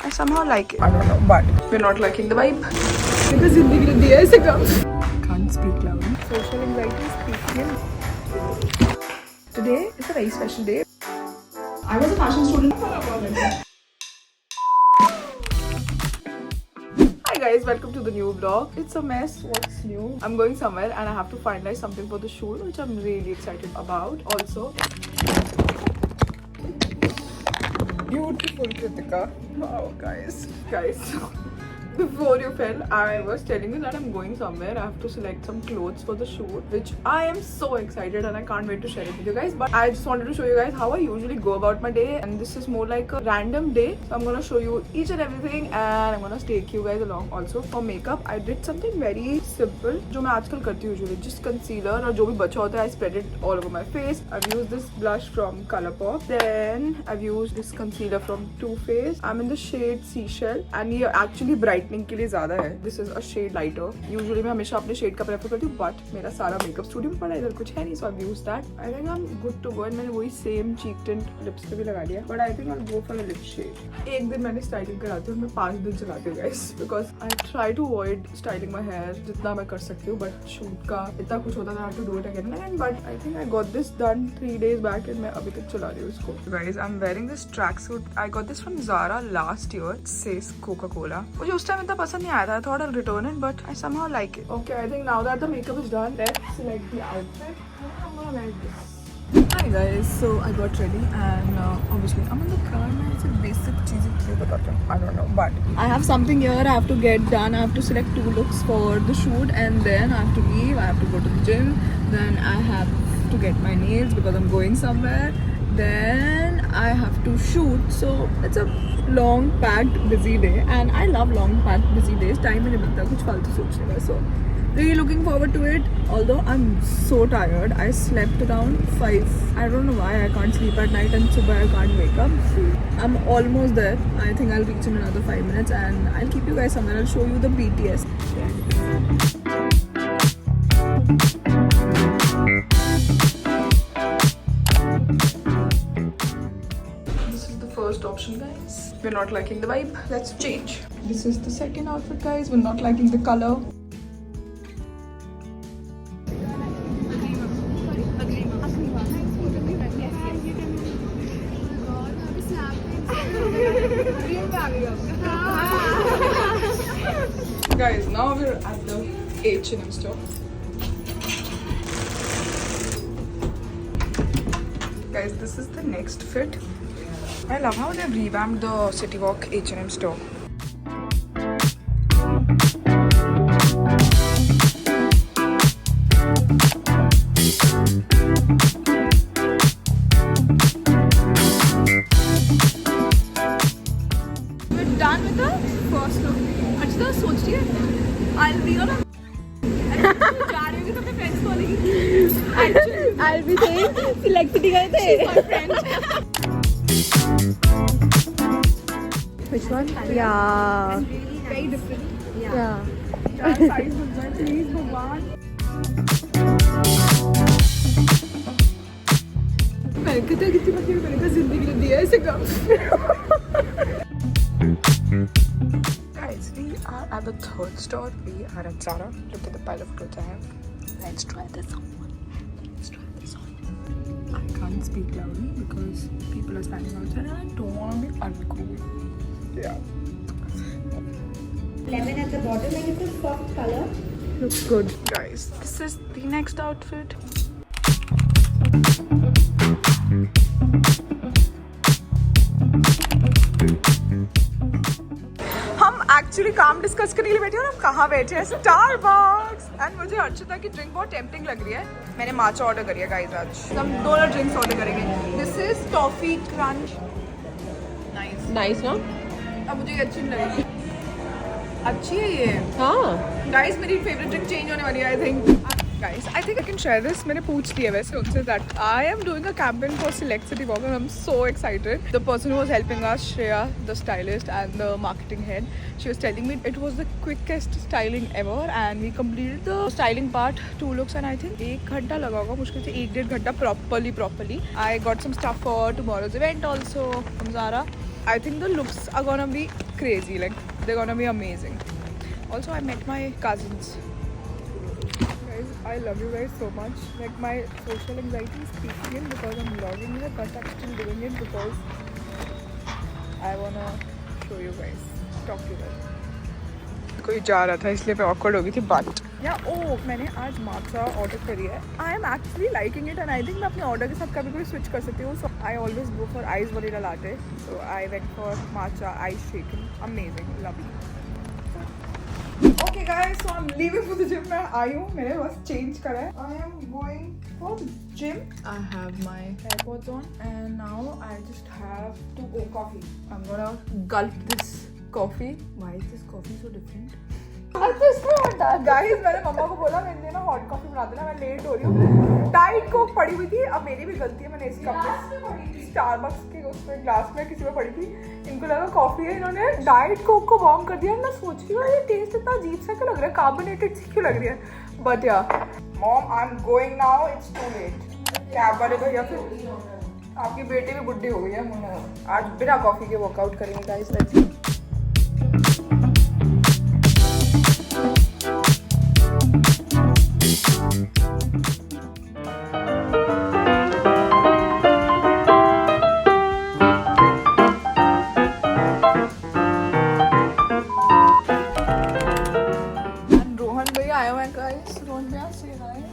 I somehow like it. I don't know, but we're not liking the vibe. Because zindagi ne diya aise kam. Can't speak loudly. Social anxiety is speaking. Today is a very special day. I was a fashion student. Hi guys, welcome to the new vlog. It's a mess. What's new? I'm going somewhere and I have to finalize something for the shoot, which I'm really excited about. Also, beautiful Kritika. Wow, guys. Before you fell, I was telling you that I'm going somewhere. I have to select some clothes for the shoot, which I am so excited and I can't wait to share it with you guys. But I just wanted to show you guys how I usually go about my day, and this is more like a random day. So I'm gonna show you each and everything, and I'm gonna take you guys along. Also for makeup, I did something very simple, जो मैं आजकल करती हूँ usually. Just concealer और जो भी बचा होता है, I spread it all over my face. I've used this blush from Colourpop. Then I've used this concealer from Too Faced. I'm in the shade Seashell, and ये actually bright के लिए ज्यादा है. This is a shade lighter. Usually मैं हमेशा अपने shade का prefer करती हूँ, but मेरा सारा मेकअप स्टूडियो में पड़ा है, इधर कुछ है नहीं, so I've used that. I think I'm good to go. And मैंने वही same cheek tint lips पे भी लगा लिया, but I think I'll go for a lip shade. एक दिन मैंने styling कराती हूँ, मैं 5 दिन चलाती हूँ guys, because I try to avoid styling my hair जितना मैं कर सकती हूँ, but shoot का इतना कुछ होता है, I have to do it again and again. But I think I got this done 3 days back and मैं अभी तक चला रही हूँ इसको. Guys, I'm wearing this tracksuit. I got this from Zara last year. It says Coca-Cola. मुझे उस time इतना पसंद नहीं आया था. I thought I'll return it, but I somehow like it. Okay, I think now that the makeup is done, let's select the outfit. I'm gonna wear this. Hi guys, so I got ready and obviously I'm in the car and it's a basic cheesy thing, I don't know, but I have something here I have to get done. I have to select 2 looks for the shoot and then I have to leave. I have to go to the gym. Then I have to get my nails because I'm going somewhere. Then I have to shoot, so it's a long packed busy day and I love long packed busy days. Time ही नहीं मिलता कुछ फालतू सोचने का. So really looking forward to it, although I'm so tired. I slept around 5. I don't know why I can't sleep at night and subah I can't wake up. I'm almost there. I think I'll reach in another 5 minutes and I'll keep you guys somewhere. I'll show you the BTS. First option, guys. We're not liking the vibe. Let's change. This is the second outfit, guys. We're not liking the color. Guys, now we're at the H&M store. Guys, this is the next fit. I love how they've revamped the City Walk H&M store. We're done with the first look. अच्छा सोच रही है I'll be on a जा रही होगी तो अपने friends को बोलेगी I'll be saying select नहीं गए थे. She's my friend. Which one? Yeah. Very different. Yeah. Size looks like please, Bhagwan. मैं कितनी मतलब मैंने कहा जिंदगी ने दिया ऐसे काम. Guys, we are at the third store. We are at Zara. Look at the pile of clothes I have. Let's try this on. I can't speak loudly because people are standing outside and I don't want to be uncool. Yeah. Lemon at the bottom, like it's a soft color. Looks good. Guys, this is the next outfit. हम actually काम discuss करने के लिए बैठे हैं और हम कहाँ बैठे हैं? Starbucks. एंड मुझे अर्चिता की ड्रिंक बहुत टेम्पटिंग लग रही है. मैंने माचा ऑर्डर करी है गाइस आज. हम दोनों ड्रिंक्स ऑर्डर करेंगे. This is toffee crunch. Nice ना? अब मुझे ये अच्छी नहीं लगी. अच्छी है ये. हाँ. गाइस मेरी फेवरेट ड्रिंक चेंज होने वाली है I think. Guys, I think I can share this. मैंने पूछ लिया वैसे उनसे that I am doing a campaign for Select City Walk and I'm so excited. The person who was helping us, Shreya, the stylist and the marketing head, she was telling me it was the quickest styling ever and we completed the styling part, 2 looks and I think 1 घंटा लगा होगा मुश्किल से 1-1.5 घंटा properly. I got some stuff for tomorrow's event also from Zara. I think the looks are gonna be crazy. Like they're gonna be amazing. Also, I met my cousins. Guys, I love you guys so much. Like my social anxiety is peaking in because I'm vlogging here, but I'm still doing it because I wanna show you guys. Talk to you guys. कोई जा रहा था इसलिए मैं awkward हो गई थी but मैंने आज माचा ऑर्डर करी है. I am actually liking it and I think मैं अपने ऑर्डर के साथ कभी कोई स्विच कर सकती हूँ. So I always go for ice vanilla latte. So I went for matcha ice shaken. Amazing, lovely. Okay guys, so I am leaving for the gym. मैं आई हूँ, मैंने बस चेंज करा है. I am going for the gym. I have my AirPods on and now I just have to go coffee. I am gonna gulp this coffee. Why is this coffee so different? Guys, मैंने मम्मा को बोला मेरे लिए ना hot coffee बना देना, मैं late हो रही हूँ. डाइट कोक पड़ी हुई थी. अब मेरी भी गलती है, मैंने इस कप में स्टारबक्स के उसमें ग्लास में किसी में पड़ी थी. इनको लगा कॉफी है, इन्होंने डाइट कोक को वार्म कर दिया. मैं सोच रही हूँ ये टेस्ट इतना अजीब सा क्यों लग रहा है, कार्बोनेटेड सी क्यों लग रही है. But yeah mom, I am going now, it's too late. Cab वाले भैया, फिर आपकी बेटी भी बुढ़ी हो गई है. आज बिना कॉफी के वर्कआउट करेंगे guys. Let's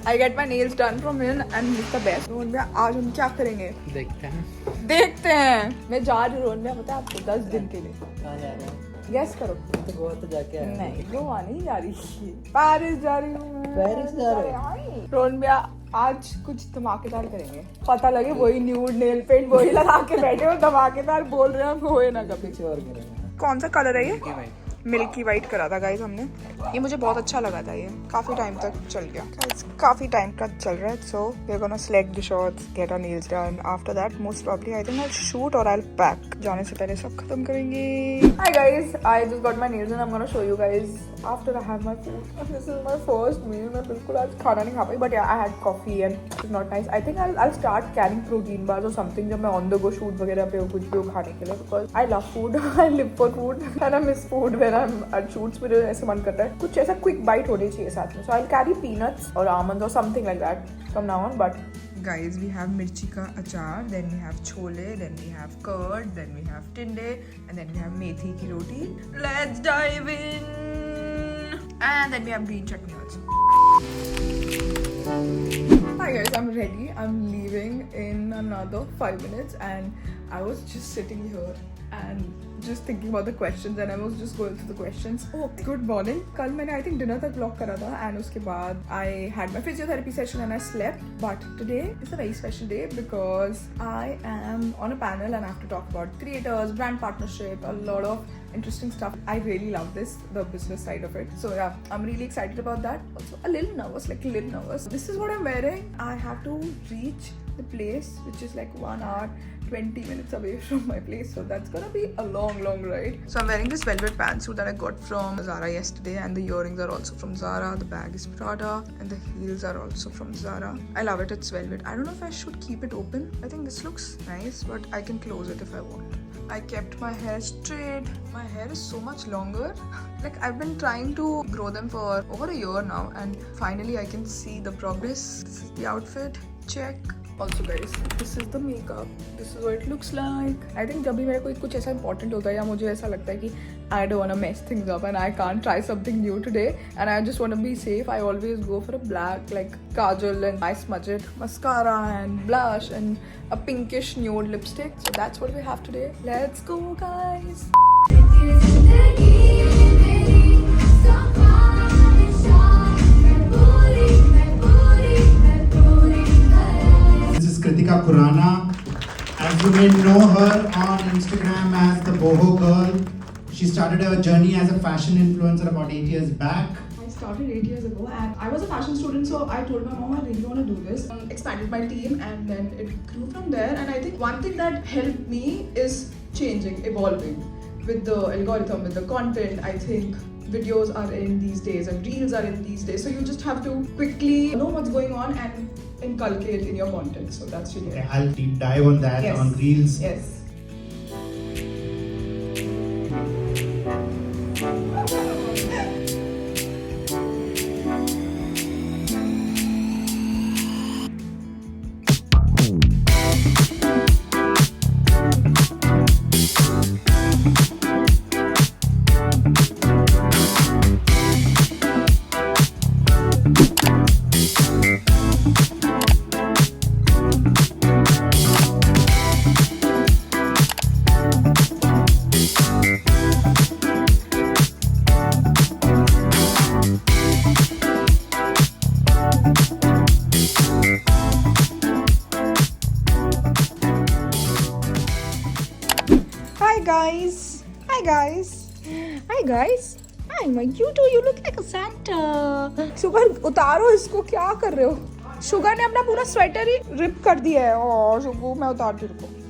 I get my nails done from him and he's the best. Rohan भैया, आज हम क्या करेंगे? देखते हैं. मैं जा रही हूँ रोहन भैया, पता है आपको, 10 दिन के लिए. कहाँ जा रहे हैं? गैस करो. तो गोवा तो जाके आए. नहीं, गोवा नहीं जा रही, पेरिस जा रही हूँ. पेरिस जा रहे हैं रोहन भैया. आज कुछ धमाकेदार करेंगे. पता लगे वही न्यूड नेल पेंट वही लगा के बैठे हो, धमाकेदार बोल रहे हैं, होए ना कभी. कुछ और करेंगे. कौन सा कलर है ये? मिल्की वाइट करा था गाइस हमने. ये मुझे बहुत अच्छा लगा था. ये काफी टाइम तक चल गया. काफी टाइम का चल रहा है. So we are gonna select the shots, get our nails done. After that most probably I think I will shoot और आई विल पैक. जाने से पहले सब खत्म करेंगे. Hi guys, I just got my nails and I am gonna show you guys after I have my food. This is my first meal. मैं बिल्कुल आज खाना नहीं खा पाई, but I had coffee and it's not nice. I think I will start carrying protein bars और something जब मैं ऑन द गो शूट वगैरह पे कुछ भी खाने के लिए, because I love food. I live for food and I miss food when I am at shoots. मुझे ऐसे मन करता है कुछ ऐसा क्विक बाइट होनी चाहिए साथ में. सो आई विल कैरी पीनट्स और आमंड्स और something like that from now on. But guys, we have mirchi ka achar, then we have chole, then we have curd, then we have tinde, and then we have methi ki roti. Let's dive in. And then we have green chutney also. Hi guys, I'm ready. I'm leaving in another 5 minutes and I was just sitting here and just thinking about the questions and I was just going through the questions. Oh, good morning. कल मैंने I think dinner तक vlog करा था and उसके बाद I had my physiotherapy session and I slept. But today is a very special day because I am on a panel and I have to talk about creators, brand partnership, a lot of interesting stuff. I really love this, the business side of it. So yeah, I'm really excited about that. Also a little nervous, like a little nervous. This is what I'm wearing. I have to reach the place which is like 1 hour 20 minutes away from my place, so that's gonna be a long ride. So I'm wearing this velvet pantsuit that I got from Zara yesterday, and the earrings are also from Zara, the bag is Prada, and the heels are also from Zara. I love it, it's velvet. I don't know if I should keep it open. I think this looks nice, but I can close it if I want. I kept my hair straight. My hair is so much longer. Like I've been trying to grow them for over a year now, and finally I can see the progress. This is the outfit. Check. Also guys, this is the makeup. This is what it looks like. I think जब भी मेरे को कुछ ऐसा important होता है या मुझे ऐसा लगता है कि I don't wanna mess things up and I can't try something new today and I just wanna be safe, I always go for a black like kajal and I smudge it, mascara and blush and a pinkish nude lipstick. So that's what we have today. Let's go guys. Kritika Khurana. As you may know her on Instagram as the boho girl. She started her journey as a fashion influencer about 8 years back. I started 8 years ago and I was a fashion student, so I told my mom I really want to do this. Expanded my team and then it grew from there, and I think one thing that helped me is changing, evolving with the algorithm, with the content. I think videos are in these days and reels are in these days, so you just have to quickly know what's going on and inculcate in your content. So that's really I'll deep dive on that. Yes. On reels. Yes. guys. Hi guys. Hi, my you too. You look like a Santa. Sugar उतारो इसको, क्या कर रहे हो? Sugar ने अपना पूरा sweater ही rib कर दिया है। और शुगर मैं उतारती हूँ।